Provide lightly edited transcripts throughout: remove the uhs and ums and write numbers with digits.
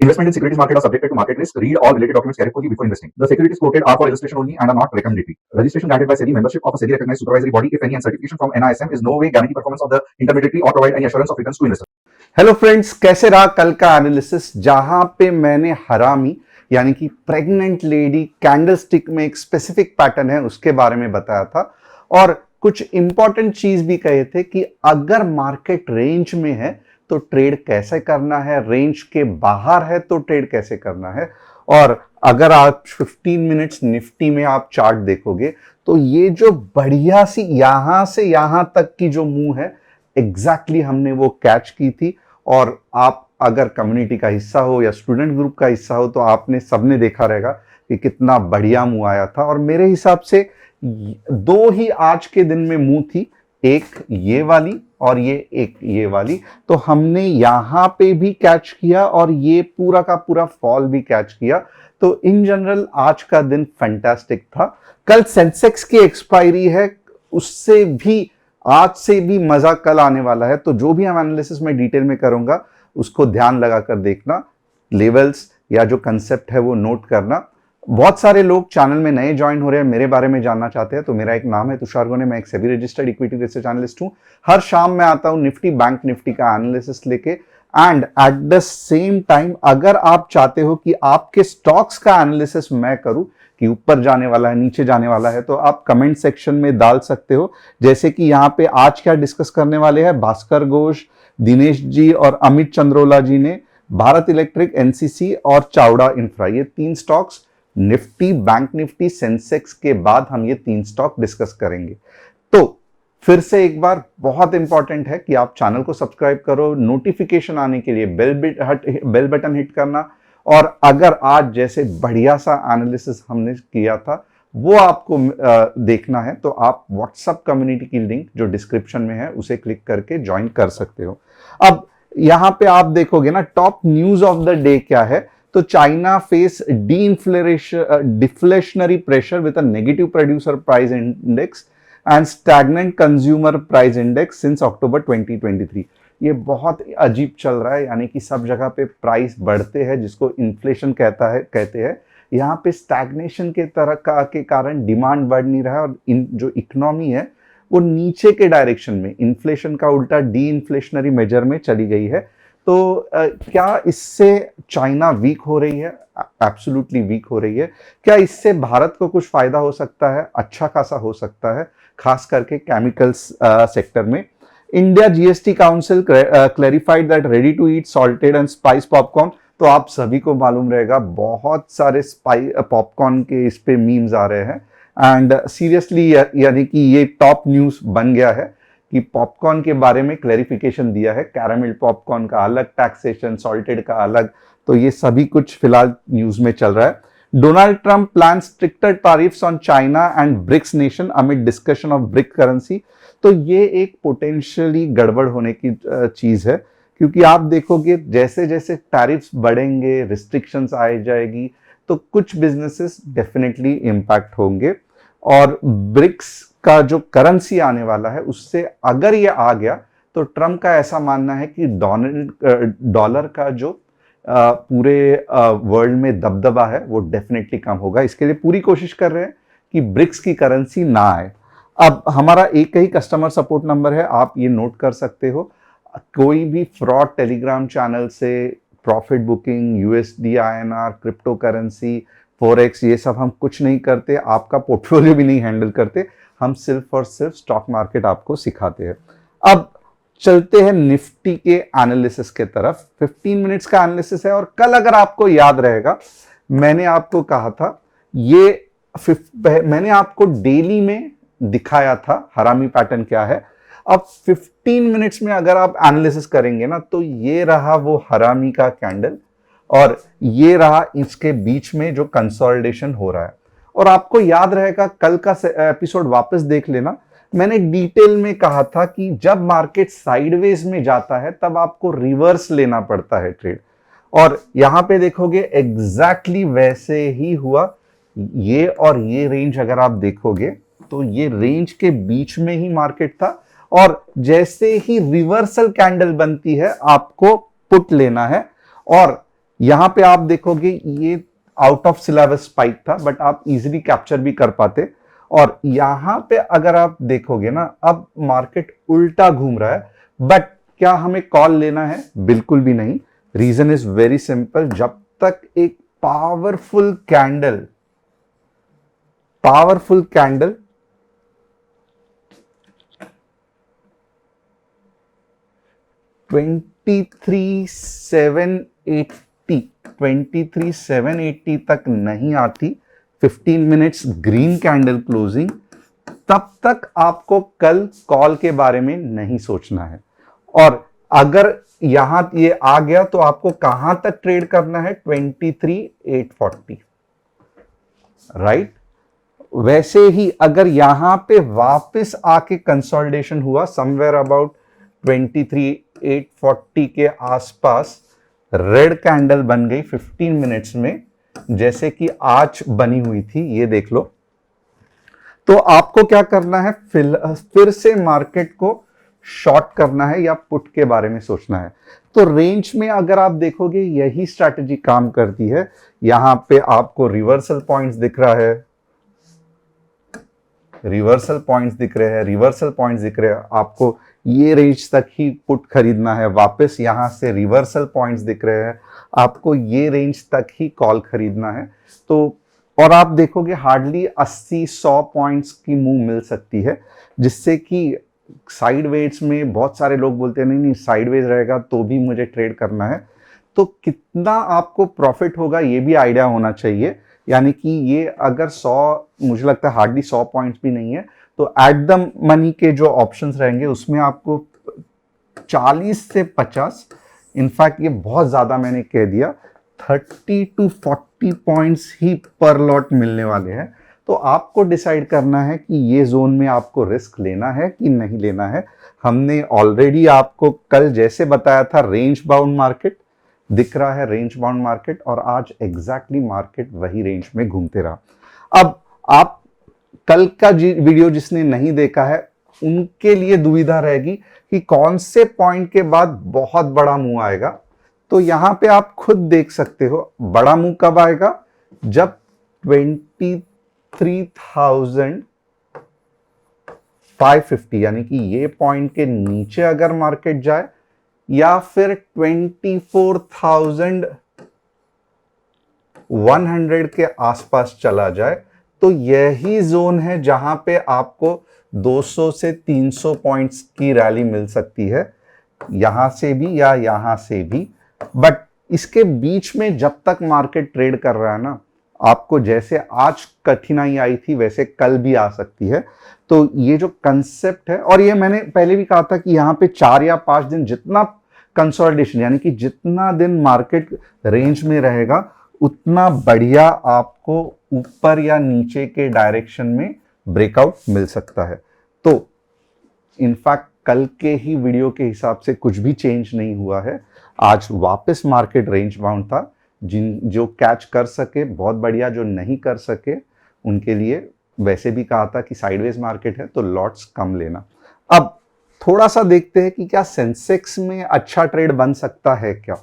Investment in securities market are subjected to market risk. Read all related documents carefully before investing. The securities quoted are for illustration only and are not recommendatory. Registration granted by SEBI, membership of a SEBI recognized supervisory body, if any, and certification from NISM is no way guarantee performance of the intermediary or provide any assurance of returns to investors. Hello friends, कैसे रहा कल का analysis, जहां पे मैंने हरामी यानी कि प्रेग्नेंट लेडी कैंडलस्टिक में एक स्पेसिफिक पैटर्न है उसके बारे में बताया था और कुछ इंपॉर्टेंट चीज भी कहे थे कि अगर मार्केट रेंज में है तो ट्रेड कैसे करना है, रेंज के बाहर है तो ट्रेड कैसे करना है। और अगर आप 15 मिनट्स निफ्टी में आप चार्ट देखोगे तो ये जो बढ़िया सी यहां से यहां तक की जो मूव है एग्जैक्टली हमने वो कैच की थी। और आप अगर कम्युनिटी का हिस्सा हो या स्टूडेंट ग्रुप का हिस्सा हो तो आपने सबने देखा रहेगा कि कितना बढ़िया मूव आया था। और मेरे हिसाब से दो ही आज के दिन में मूव थी, एक ये वाली और एक ये वाली, तो हमने यहां पे भी कैच किया और ये पूरा का पूरा फॉल भी कैच किया। तो इन जनरल आज का दिन फैंटास्टिक था। कल सेंसेक्स की एक्सपायरी है, उससे भी आज से भी मजा कल आने वाला है। तो जो भी हम एनालिसिस में डिटेल में करूंगा उसको ध्यान लगाकर देखना, लेवल्स या जो कंसेप्ट है वो नोट करना। बहुत सारे लोग चैनल में नए ज्वाइन हो रहे हैं, मेरे बारे में जानना चाहते हैं, तो मेरा एक नाम है तुषार गोने, मैं एक SEBI registered equity research analyst हूं। हर शाम मैं आता हूं निफ्टी बैंक निफ्टी का एनालिसिस लेके। And at the same time अगर आप चाहते हो कि आपके स्टॉक्स का एनालिसिस मैं करूं कि ऊपर जाने वाला है नीचे जाने वाला है, तो आप कमेंट सेक्शन में डाल सकते हो। जैसे कि यहाँ पे आज क्या डिस्कस करने वाले हैं भास्कर घोष, दिनेश जी और अमित चंद्रोला जी ने भारत इलेक्ट्रिक, एनसीसी और चावड़ा इंफ्रा, ये तीन stocks Nifty bank Nifty Sensex के बाद हम ये तीन स्टॉक डिस्कस करेंगे। तो फिर से एक बार बहुत इंपॉर्टेंट है कि आप चैनल को सब्सक्राइब करो, नोटिफिकेशन आने के लिए बेल बटन हिट करना। और अगर आज जैसे बढ़िया सा एनालिसिस हमने किया था वो आपको देखना है तो आप व्हाट्सएप कम्युनिटी की लिंक जो डिस्क्रिप्शन में है उसे क्लिक करके ज्वाइन कर सकते हो। अब यहां पे आप देखोगे ना top news of the day क्या है, तो China face deflationary pressure with a negative producer price index and stagnant consumer price index since अक्टूबर 2023। ये बहुत अजीब चल रहा है, यानी कि सब जगह पे प्राइस बढ़ते हैं जिसको इन्फ्लेशन कहते हैं। यहाँ पे स्टैग्नेशन के कारण डिमांड बढ़ नहीं रहा है और जो इकोनॉमी है वो नीचे के डायरेक्शन में, इन्फ्लेशन का उल्टा डी इन्फ्लेशनरी मेजर में चली गई है। तो क्या इससे चाइना वीक हो रही है? एब्सोल्युटली वीक हो रही है। क्या इससे भारत को कुछ फायदा हो सकता है? अच्छा खासा हो सकता है, खास करके केमिकल्स सेक्टर में। India GST council clarified that ready to eat salted and spice popcorn, तो आप सभी को मालूम रहेगा बहुत सारे पॉपकॉर्न के इस पे मीम्स आ रहे हैं। एंड सीरियसली यानी कि ये टॉप न्यूज बन गया है कि पॉपकॉर्न के बारे में क्लैरिफिकेशन दिया है, कैरामेल पॉपकॉर्न का अलग टैक्सेशन, सॉल्टेड का अलग, तो ये सभी कुछ फिलहाल न्यूज में चल रहा है। Donald Trump plan stricter tariffs on China and BRICS nation amid discussion of BRIC currency. तो ये एक पोटेंशियली गड़बड़ होने की चीज है, क्योंकि आप देखोगे जैसे जैसे टैरिफ्स बढ़ेंगे, रिस्ट्रिक्शंस आए जाएगी, तो कुछ बिजनेसेस डेफिनेटली इंपैक्ट होंगे। और ब्रिक्स का जो करेंसी आने वाला है उससे अगर ये आ गया तो ट्रम्प का ऐसा मानना है कि डॉलर का जो पूरे वर्ल्ड में दबदबा है वो डेफिनेटली कम होगा। इसके लिए पूरी कोशिश कर रहे हैं कि ब्रिक्स की करेंसी ना आए। अब हमारा एक ही कस्टमर सपोर्ट नंबर है, आप ये नोट कर सकते हो। कोई भी फ्रॉड टेलीग्राम चैनल से profit booking, USD INR, crypto currency, forex, ये सब हम कुछ नहीं करते, आपका पोर्टफोलियो भी नहीं हैंडल करते, हम सिर्फ और सिर्फ स्टॉक मार्केट आपको सिखाते हैं। अब चलते हैं निफ्टी के एनालिसिस के तरफ। 15 मिनट्स का एनालिसिस है और कल अगर आपको याद रहेगा मैंने आपको कहा था मैंने आपको डेली में दिखाया था हरामी पैटर्न क्या है। अब 15 मिनट्स में अगर आप एनालिसिस करेंगे ना तो ये रहा वो हरामी का कैंडल और ये रहा इसके बीच में जो कंसोलिडेशन हो रहा है। और आपको याद रहेगा कल का एपिसोड वापस देख लेना, मैंने डिटेल में कहा था कि जब मार्केट साइडवेज में जाता है तब आपको रिवर्स लेना पड़ता है ट्रेड। और यहां पे देखोगे एग्जैक्टली वैसे ही हुआ। ये और ये रेंज अगर आप देखोगे तो ये रेंज के बीच में ही मार्केट था और जैसे ही रिवर्सल कैंडल बनती है आपको पुट लेना है। और यहां पे आप देखोगे ये आउट ऑफ सिलेबस स्पाइक था, बट आप इजीली कैप्चर भी कर पाते। और यहां पे अगर आप देखोगे ना, अब मार्केट उल्टा घूम रहा है, बट क्या हमें कॉल लेना है? बिल्कुल भी नहीं। रीजन इज वेरी सिंपल, जब तक एक पावरफुल कैंडल 23,780 तक नहीं आती, 15 मिनट्स ग्रीन कैंडल क्लोजिंग, तब तक आपको कल कॉल के बारे में नहीं सोचना है। और अगर यहां ये आ गया तो आपको कहां तक ट्रेड करना है? 23,840, राइट। वैसे ही अगर यहां पे वापस आके कंसोलिडेशन हुआ समवेयर अबाउट 23,840 के आसपास, रेड कैंडल बन गई 15 मिनट्स में, जैसे कि आज बनी हुई थी, ये देख लो, तो आपको क्या करना है? फिर से मार्केट को शॉर्ट करना है या पुट के बारे में सोचना है। तो रेंज में अगर आप देखोगे यही स्ट्रैटेजी काम करती है। यहां पे आपको रिवर्सल पॉइंट्स दिख रहा है, रिवर्सल पॉइंट्स दिख रहे हैं, आपको ये रेंज तक ही पुट खरीदना है। वापस यहां से रिवर्सल पॉइंट्स दिख रहे हैं, आपको ये रेंज तक ही कॉल खरीदना है। तो और आप देखोगे हार्डली 80-100 पॉइंट्स की मूव मिल सकती है, जिससे कि साइडवेज में बहुत सारे लोग बोलते हैं नहीं साइडवेज रहेगा तो भी मुझे ट्रेड करना है। तो कितना आपको प्रॉफिट होगा ये भी आइडिया होना चाहिए। यानी कि ये अगर 100, मुझे लगता है हार्डली 100 पॉइंट्स भी नहीं है, तो एट द मनी के जो ऑप्शंस रहेंगे उसमें आपको 40 से 50, इनफैक्ट ये बहुत ज्यादा मैंने कह दिया, 30 to 40 पॉइंट्स ही पर लॉट मिलने वाले हैं। तो आपको डिसाइड करना है कि ये जोन में आपको रिस्क लेना है कि नहीं लेना है। हमने ऑलरेडी आपको कल जैसे बताया था, रेंज बाउंड मार्केट दिख रहा है, रेंज बाउंड मार्केट, और आज एग्जैक्टली मार्केट वही रेंज में घूमते रहा। अब आप कल का वीडियो जिसने नहीं देखा है उनके लिए दुविधा रहेगी कि कौन से पॉइंट के बाद बहुत बड़ा मूव आएगा। तो यहां पे आप खुद देख सकते हो बड़ा मूव कब आएगा, जब 23,550 यानी कि ये पॉइंट के नीचे अगर मार्केट जाए, या फिर 24,100 के आसपास चला जाए, तो यही जोन है जहां पे आपको 200 से 300 पॉइंट्स की रैली मिल सकती है, यहां से भी या यहां से भी। बट इसके बीच में जब तक मार्केट ट्रेड कर रहा है ना, आपको जैसे आज कठिनाई आई थी वैसे कल भी आ सकती है। तो ये जो कंसेप्ट है, और ये मैंने पहले भी कहा था कि यहां पे 4 या 5 दिन जितना कंसोलिडेशन, यानी कि जितना दिन मार्केट रेंज में रहेगा उतना बढ़िया आपको ऊपर या नीचे के डायरेक्शन में ब्रेकआउट मिल सकता है। तो इनफैक्ट कल के ही वीडियो के हिसाब से कुछ भी चेंज नहीं हुआ है। आज वापस मार्केट रेंज बाउंड था। जो कैच कर सके बहुत बढ़िया, जो नहीं कर सके उनके लिए वैसे भी कहा था कि साइडवेज मार्केट है तो लॉट्स कम लेना। अब थोड़ा सा देखते हैं कि क्या सेंसेक्स में अच्छा ट्रेड बन सकता है क्या।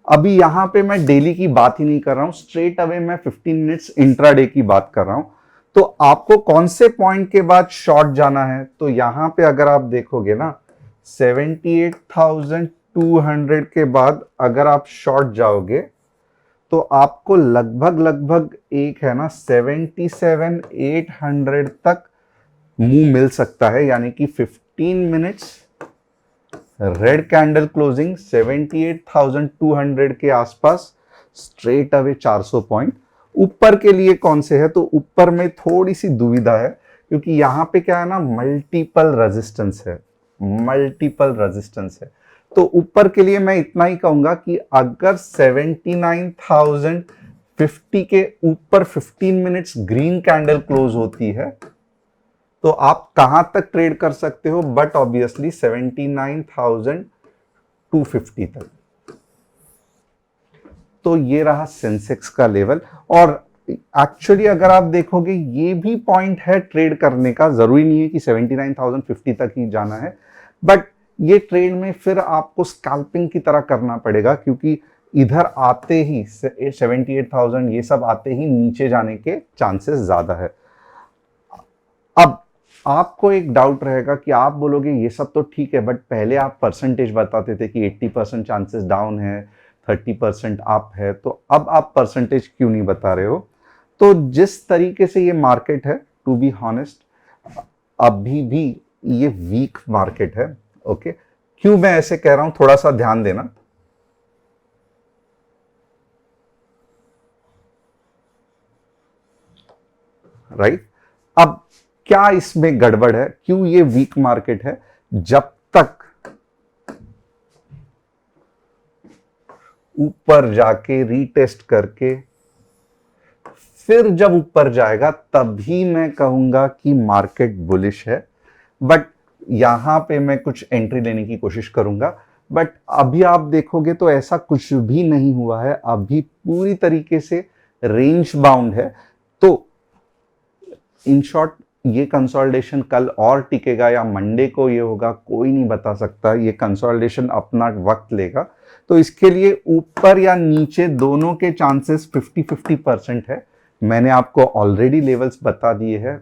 अभी यहां पे मैं डेली की बात ही नहीं कर रहा हूं, स्ट्रेट अवे मैं 15 मिनट्स इंट्राडे की बात कर रहा हूं। तो आपको कौन से पॉइंट के बाद शॉर्ट जाना है, तो यहां पे अगर आप देखोगे ना 78,200 के बाद अगर आप शॉर्ट जाओगे तो आपको लगभग एक है ना 77,800 तक मूव मिल सकता है। यानी कि 15 मिनट्स रेड कैंडल क्लोजिंग 78,200 के आसपास, स्ट्रेट अवे 400 पॉइंट। ऊपर के लिए कौन से है, तो ऊपर में थोड़ी सी दुविधा है क्योंकि यहां पे क्या है ना, मल्टीपल रेजिस्टेंस है। तो ऊपर के लिए मैं इतना ही कहूंगा कि अगर 79,050 के ऊपर 15 मिनट्स ग्रीन कैंडल क्लोज होती है तो आप कहां तक ट्रेड कर सकते हो, बट ऑब्वियसली 79,250 तक। तो ये रहा सेंसेक्स का लेवल। और एक्चुअली अगर आप देखोगे ये भी पॉइंट है ट्रेड करने का, जरूरी नहीं है कि 79,050 तक ही जाना है, बट ये ट्रेड में फिर आपको स्कैल्पिंग की तरह करना पड़ेगा, क्योंकि इधर आते ही 78,000 ये सब आते ही नीचे जाने के चांसेस ज्यादा है। अब आपको एक डाउट रहेगा कि आप बोलोगे ये सब तो ठीक है, बट पहले आप परसेंटेज बताते थे कि 80% चांसेस डाउन है, 30% अप है, तो अब आप परसेंटेज क्यों नहीं बता रहे हो? तो जिस तरीके से ये मार्केट है, टू बी हॉनेस्ट, अभी भी ये वीक मार्केट है। ओके, क्यों मैं ऐसे कह रहा हूं, थोड़ा सा ध्यान देना। राइट, अब क्या इसमें गड़बड़ है, क्यों ये वीक मार्केट है? जब तक ऊपर जाके रीटेस्ट करके फिर जब ऊपर जाएगा तभी मैं कहूंगा कि मार्केट बुलिश है। बट यहां पे मैं कुछ एंट्री लेने की कोशिश करूंगा, बट अभी आप देखोगे तो ऐसा कुछ भी नहीं हुआ है, अभी पूरी तरीके से रेंज बाउंड है। तो इन शॉर्ट, ये कंसोलिडेशन कल और टिकेगा या मंडे को ये होगा, कोई नहीं बता सकता। ये कंसोलिडेशन अपना वक्त लेगा, तो इसके लिए ऊपर या नीचे दोनों के चांसेस 50-50% है। मैंने आपको ऑलरेडी लेवल्स बता दिए हैं,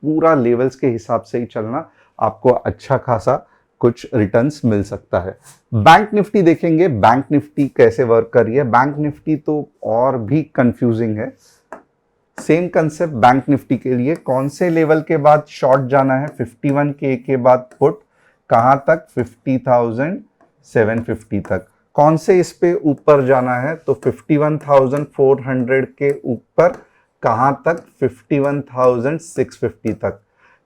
पूरा लेवल्स के हिसाब से ही चलना, आपको अच्छा खासा कुछ रिटर्न्स मिल सकता है। बैंक निफ्टी देखेंगे, बैंक निफ्टी कैसे वर्क कर रही है। बैंक निफ्टी तो और भी कंफ्यूजिंग है। सेम कंसेप्ट बैंक निफ्टी के लिए, कौन से लेवल के बाद शॉर्ट जाना है? 51K के बाद पुट, कहां तक? 50,750 तक। कौन से इस पे ऊपर जाना है? तो 51,400 के ऊपर, कहां तक? 51,650 तक।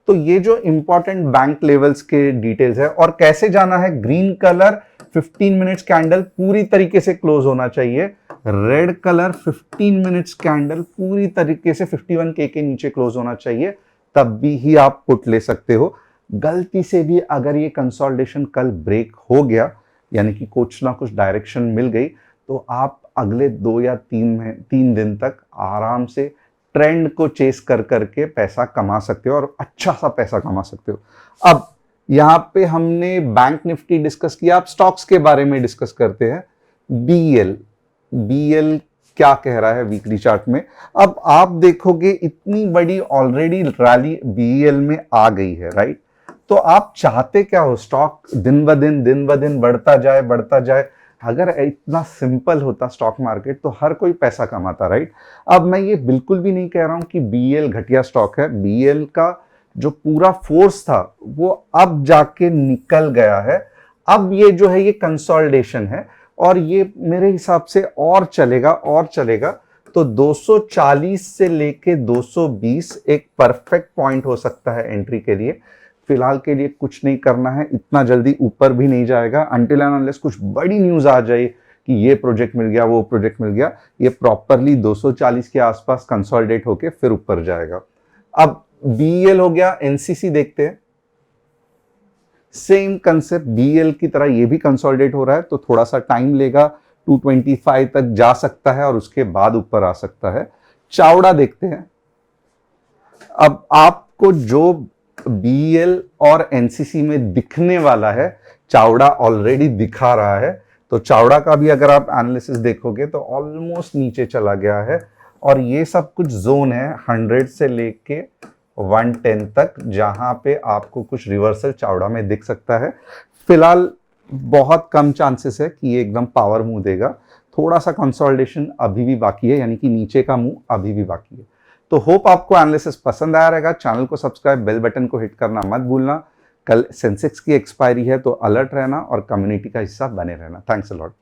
तो ये जो इंपॉर्टेंट बैंक लेवल्स के डिटेल्स है, और कैसे जाना है, ग्रीन कलर 15 मिनट्स कैंडल पूरी तरीके से क्लोज होना चाहिए, रेड कलर 15 मिनट्स कैंडल पूरी तरीके से 51K के नीचे क्लोज होना चाहिए, तब भी ही आप पुट ले सकते हो। गलती से भी अगर ये कंसोलिडेशन कल ब्रेक हो गया, यानी कि कुछ ना कुछ डायरेक्शन मिल गई, तो आप अगले 2 या 3 दिन तक आराम से ट्रेंड को चेस कर करके पैसा कमा सकते हो, और अच्छा सा पैसा कमा सकते हो। अब यहां पे हमने बैंक निफ्टी डिस्कस किया, अब स्टॉक्स के बारे में डिस्कस करते हैं। बीएल क्या कह रहा है वीकली चार्ट में? अब आप देखोगे इतनी बड़ी ऑलरेडी रैली बीएल में आ गई है, राइट? तो आप चाहते क्या हो? स्टॉक दिन ब दिन बढ़ता जाए। अगर इतना सिंपल होता स्टॉक मार्केट तो हर कोई पैसा कमाता, राइट? अब मैं ये बिल्कुल भी नहीं कह रहा हूं कि बीएल घटिया स्टॉक है। बीएल का जो पूरा फोर्स था वो अब जाके निकल गया है। अब ये जो है ये कंसोलिडेशन है, और ये मेरे हिसाब से और चलेगा। तो 240 से लेके 220 एक परफेक्ट पॉइंट हो सकता है एंट्री के लिए। फिलहाल के लिए कुछ नहीं करना है, इतना जल्दी ऊपर भी नहीं जाएगा अनटिल एंड अनलेस कुछ बड़ी न्यूज आ जाए कि ये प्रोजेक्ट मिल गया, वो प्रोजेक्ट मिल गया। ये प्रॉपरली 240 के आसपास कंसोलिडेट होके फिर ऊपर जाएगा। अब बीएल हो गया, एनसीसी देखते हैं। सेम कंसेप्ट बीएल की तरह ये भी कंसोलिडेट हो रहा है, तो थोड़ा सा टाइम लेगा, 225 तक जा सकता है और उसके बाद ऊपर आ सकता है। चावड़ा देखते हैं। अब आपको जो बीएल और एनसीसी में दिखने वाला है, चावड़ा ऑलरेडी दिखा रहा है। तो चावड़ा का भी अगर आप एनालिसिस देखोगे तो ऑलमोस्ट नीचे चला गया है, और ये सब कुछ जोन है 100 से लेके 110 तक, जहां पे आपको कुछ रिवर्सल चावड़ा में दिख सकता है। फिलहाल बहुत कम चांसेस है कि ये एकदम पावर मूव देगा। थोड़ा सा कंसोलिडेशन अभी भी बाकी है, यानी कि नीचे का मूव अभी भी बाकी है। तो होप आपको एनालिसिस पसंद आया रहेगा। चैनल को सब्सक्राइब, बेल बटन को हिट करना मत भूलना। कल सेंसेक्स की एक्सपायरी है, तो अलर्ट रहना और कम्युनिटी का हिस्सा बने रहना। Thanks a lot.